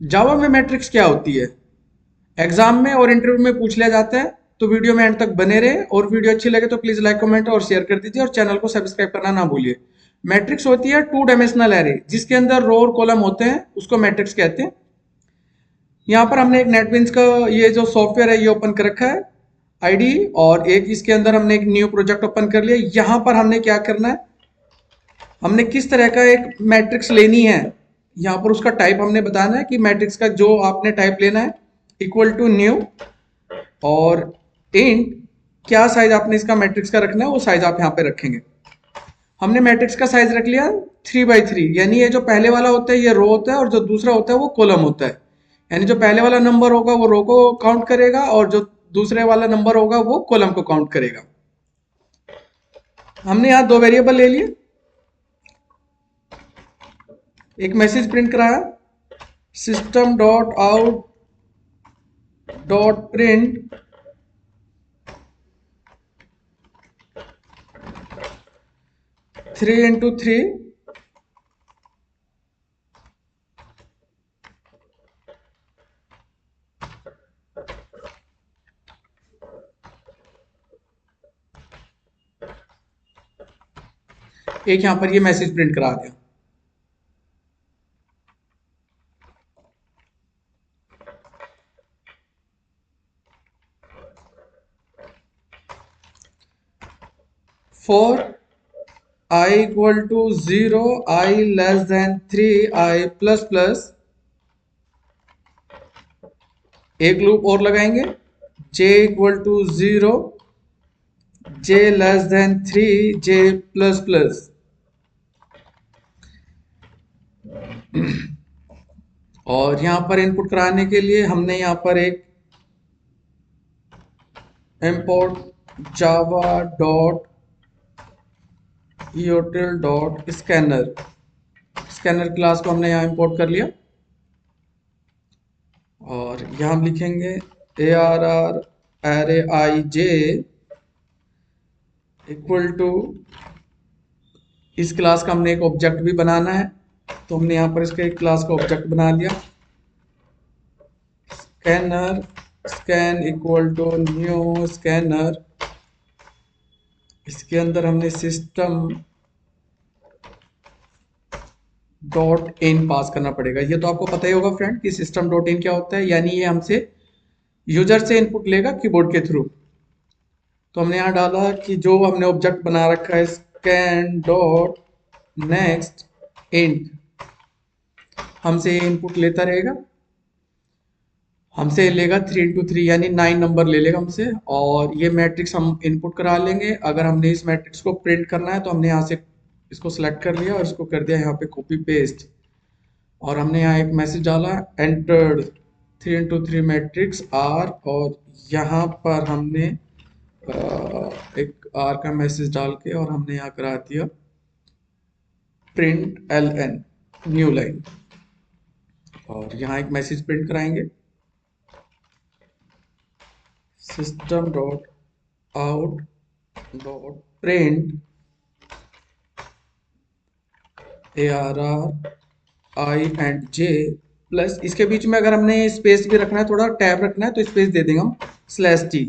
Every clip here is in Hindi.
जावा में मैट्रिक्स क्या होती है, एग्जाम में और इंटरव्यू में पूछ लिया जाता है। तो वीडियो में एंड तक बने रहे, और वीडियो अच्छी लगे तो प्लीज लाइक कमेंट और शेयर कर दीजिए, और चैनल को सब्सक्राइब करना ना भूलिए। मैट्रिक्स होती है टू डायमेंशनल एरे, जिसके अंदर रो और कॉलम होते हैं, उसको मैट्रिक्स कहते हैं। यहाँ पर हमने एक नेटबीन्स का ये जो सॉफ्टवेयर है ये ओपन कर रखा है, आईडी, और एक इसके अंदर हमने एक न्यू प्रोजेक्ट ओपन कर लिया। यहाँ पर हमने क्या करना है, हमने किस तरह का एक मैट्रिक्स लेनी है, यहाँ पर उसका टाइप हमने बताना है कि मैट्रिक्स का जो आपने टाइप लेना है, इक्वल टू न्यू, और इंट क्या साइज आपने इसका मैट्रिक्स का रखना है वो साइज आप यहाँ पे रखेंगे। हमने मैट्रिक्स का साइज रख लिया 3 बाई 3, यानी ये जो पहले वाला होता है ये रो होता है, और जो दूसरा होता है वो कॉलम होता है। यानी जो पहले वाला नंबर होगा वो रो को काउंट करेगा, और जो दूसरे वाला नंबर होगा वो कॉलम को काउंट करेगा। हमने यहाँ दो वेरिएबल ले लिए, एक मैसेज प्रिंट कराया, system dot out dot print 3 × 3। एक यहां पर ये मैसेज प्रिंट करा दिया। For I equal to 0, I less than 3, I plus plus, एक लूप और लगाएंगे, J equal to 0, J less than 3, J plus plus. और यहां पर इनपुट कराने के लिए हमने यहां पर एक import java dot util dot scanner, scanner class को हमने यहाँ इंपोर्ट कर लिया। और यहाँ हम लिखेंगे ARR array IJ equal to, इस क्लास का हमने एक ऑब्जेक्ट भी बनाना है, तो हमने यहाँ पर इसका एक क्लास का ऑब्जेक्ट बना लिया। Scanner scan equal to new scanner, इसके अंदर हमने सिस्टम डॉट इन पास करना पड़ेगा। ये तो आपको पता ही होगा फ्रेंड कि सिस्टम डॉट इन क्या होता है, यानी ये हमसे यूजर से इनपुट लेगा कीबोर्ड के थ्रू। तो हमने यहाँ डाला कि जो हमने ऑब्जेक्ट बना रखा है स्कैन डॉट नेक्स्ट इंट, हमसे ये इनपुट लेता रहेगा, हमसे लेगा 3 × 3 यानी 9 नंबर ले लेगा हमसे। और ये मैट्रिक्स हम इनपुट करा लेंगे। अगर हमने इस मैट्रिक्स को प्रिंट करना है तो हमने यहाँ से इसको सेलेक्ट कर लिया और इसको कर दिया यहाँ पे कॉपी पेस्ट, और हमने यहाँ एक मैसेज डाला एंटर्ड 3 × 3 मैट्रिक्स आर, और यहाँ पर हमने एक आर का मैसेज डाल के और हमने यहाँ करा दिया प्रिंट LN न्यू लाइन। और यहाँ एक मैसेज प्रिंट कराएंगे system dot out dot print ARR I and J plus, इसके बीच में अगर हमने स्पेस भी रखना है, थोड़ा टैब रखना है, तो स्पेस दे देंगे हम /T।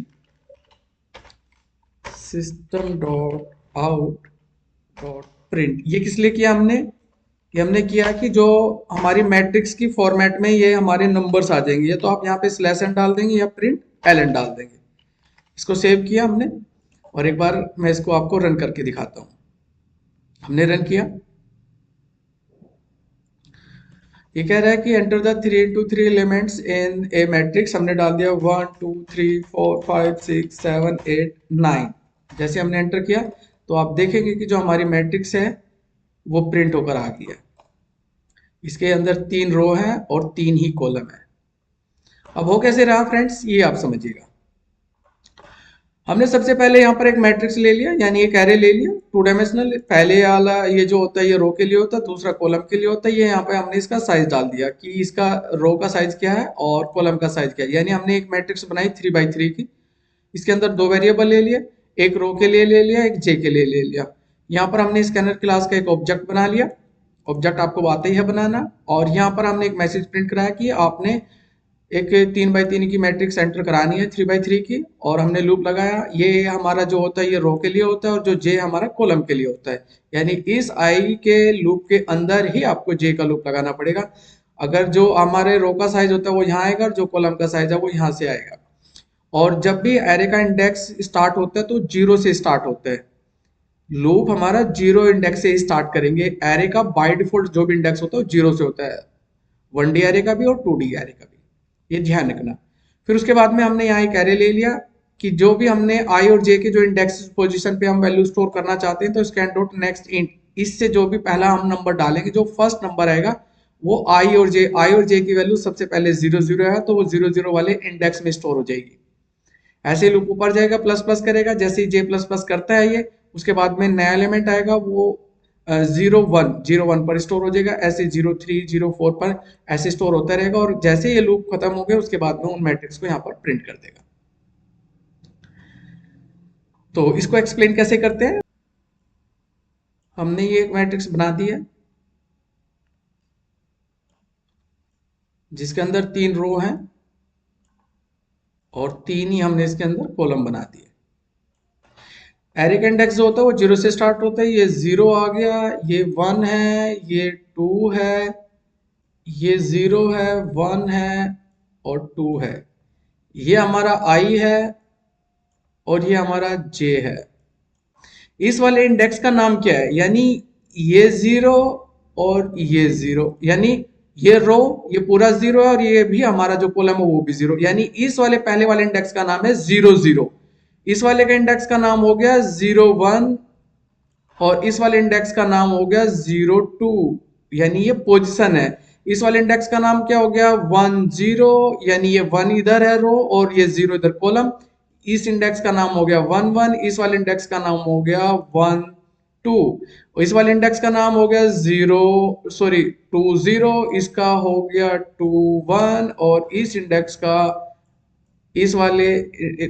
System dot out dot print, ये किस लिए किया हमने, ये हमने किया कि जो हमारी मैट्रिक्स की फॉर्मेट में ये हमारे नंबर्स आ जाएंगे, या तो आप यहाँ पे /n डाल देंगे या प्रिंट LN डाल देंगे। इसको सेव किया हमने, और एक बार मैं इसको आपको रन करके दिखाता हूँ। हमने रन किया, ये कह रहा है कि enter the 3 × 3 elements in A matrix. हमने डाल दिया 1 2 3 4 5 6 7 8 9। जैसे हमने एंटर किया तो आप देखेंगे कि जो हमारी मैट्रिक्स है वो प्रिंट होकर आ गई है। इसके अंदर 3 रो हैं और 3 ही कॉलम है। अब हो कैसे रहा फ्रेंड्स, ये आप समझिएगा। हमने सबसे पहले यहाँ पर एक मैट्रिक्स ले लिया, यानी एक एरे ले लिया 2 डायमेंशनल। पहले वाला ये जो होता है ये रो के लिए होता है, दूसरा कॉलम के लिए होता है। ये यहाँ पे हमने इसका साइज डाल दिया कि इसका रो का साइज क्या है और कॉलम का साइज क्या है। यानी हमने एक मैट्रिक्स बनाई 3 × 3 की। इसके अंदर 2 वेरिएबल ले लिए, एक रो के लिए ले लिया, एक जे के लिए ले लिया। यहाँ पर हमने स्कैनर क्लास का एक ऑब्जेक्ट बना लिया, ऑब्जेक्ट आपको आता ही है बनाना। और यहाँ पर हमने एक मैसेज प्रिंट कराया कि आपने एक 3x3 की मैट्रिक्स एंटर करानी है 3x3 की, और हमने लूप लगाया। ये हमारा जो होता है ये रो के लिए होता है और जो जे हमारा कॉलम के लिए होता है, यानी इस आई के लूप के अंदर ही आपको जे का लूप लगाना पड़ेगा। अगर जो हमारे रो का साइज होता है वो यहाँ आएगा और जो कॉलम का साइज है वो यहाँ से आएगा। और जब भी एरे का इंडेक्स स्टार्ट होता है तो 0 से स्टार्ट होता है। लूप हमारा 0 इंडेक्स से ही स्टार्ट करेंगे। एरे का बाय डिफॉल्ट जो भी इंडेक्स होता है वो 0 से होता है, 1D एरे का भी और 2D एरे का भी, ये ध्यान रखना। फिर उसके बाद में हमने यहाँ एक एरे ले लिया कि जो भी हमने आई और जे के जो इंडेक्स पोजीशन पे हम वैल्यू स्टोर करना चाहते हैं, तो स्कैन डॉट नेक्स्ट इंट, इससे जो भी पहला हम नंबर डालेंगे, जो फर्स्ट नंबर आएगा वो आई और जे की वैल्यू सबसे पहले 0 0 है तो वो 0 0 वाले इंडेक्स में स्टोर हो जाएगी। ऐसे लूप ऊपर जाएगा, प्लस प्लस करेगा, जैसे ही जे प्लस प्लस करता है ये, उसके बाद में नया एलिमेंट आएगा वो 0 1 पर स्टोर हो जाएगा। ऐसे 0 3 0 4 पर ऐसे स्टोर होता रहेगा, और जैसे ये लूप खत्म हो गया उसके बाद में उन मैट्रिक्स को यहाँ पर प्रिंट कर देगा। तो इसको एक्सप्लेन कैसे करते हैं, हमने ये एक मैट्रिक्स बना दी है जिसके अंदर 3 रो हैं और 3 ही हमने इसके अंदर कॉलम बना दिए। एरे का इंडेक्स जो होता है वो 0 से स्टार्ट होता है। ये 0 आ गया, ये 1 है, ये 2 है, ये 0 है, 1 है और 2 है। ये हमारा आई है और ये हमारा जे है। इस वाले इंडेक्स का नाम क्या है, यानी ये 0 और ये 0, यानी ये रो ये पूरा 0 है और ये भी हमारा जो कॉलम है वो भी 0, यानी इस वाले पहले वाले इंडेक्स का नाम है 0 0। इस वाले का इंडेक्स का नाम हो गया 0 1 और इस वाले इंडेक्स का नाम हो गया 0 2, यानी ये पोजीशन है। इस वाले इंडेक्स का नाम क्या हो गया 1 0, यानी ये 1 इधर है रो और ये 0 इधर कॉलम। इस इंडेक्स का नाम हो गया 1 1, इस वाले इंडेक्स का नाम हो गया 1 2, इस वाले इंडेक्स का नाम हो गया 2 0, इसका हो गया 2 1 और इस इंडेक्स का, इस वाले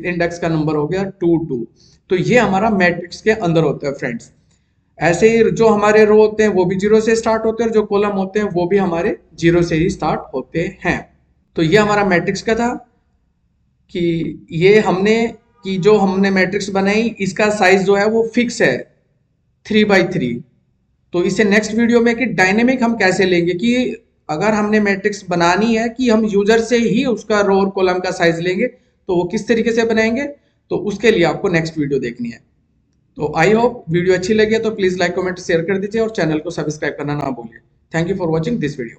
इंडेक्स का नंबर हो गया 2 2। तो ये हमारा मैट्रिक्स के अंदर होता है फ्रेंड्स। ऐसे ही जो हमारे रो होते हैं वो भी 0 से स्टार्ट होते हैं और जो कॉलम होते हैं वो भी हमारे 0 से ही स्टार्ट होते हैं। तो ये हमारा मैट्रिक्स का था कि ये हमने कि जो हमने मैट्रिक्स बनाई इसका साइज जो है वो फिक्स है 3x3। तो इससे नेक्स्ट वीडियो में कि डायनेमिक हम कैसे लेंगे, कि अगर हमने मैट्रिक्स बनानी है कि हम यूजर से ही उसका रो और कॉलम का साइज लेंगे तो वो किस तरीके से बनाएंगे, तो उसके लिए आपको नेक्स्ट वीडियो देखनी है। तो आई होप वीडियो अच्छी लगी है तो प्लीज लाइक कमेंट शेयर कर दीजिए और चैनल को सब्सक्राइब करना ना भूलिए। Thank you for watching this video.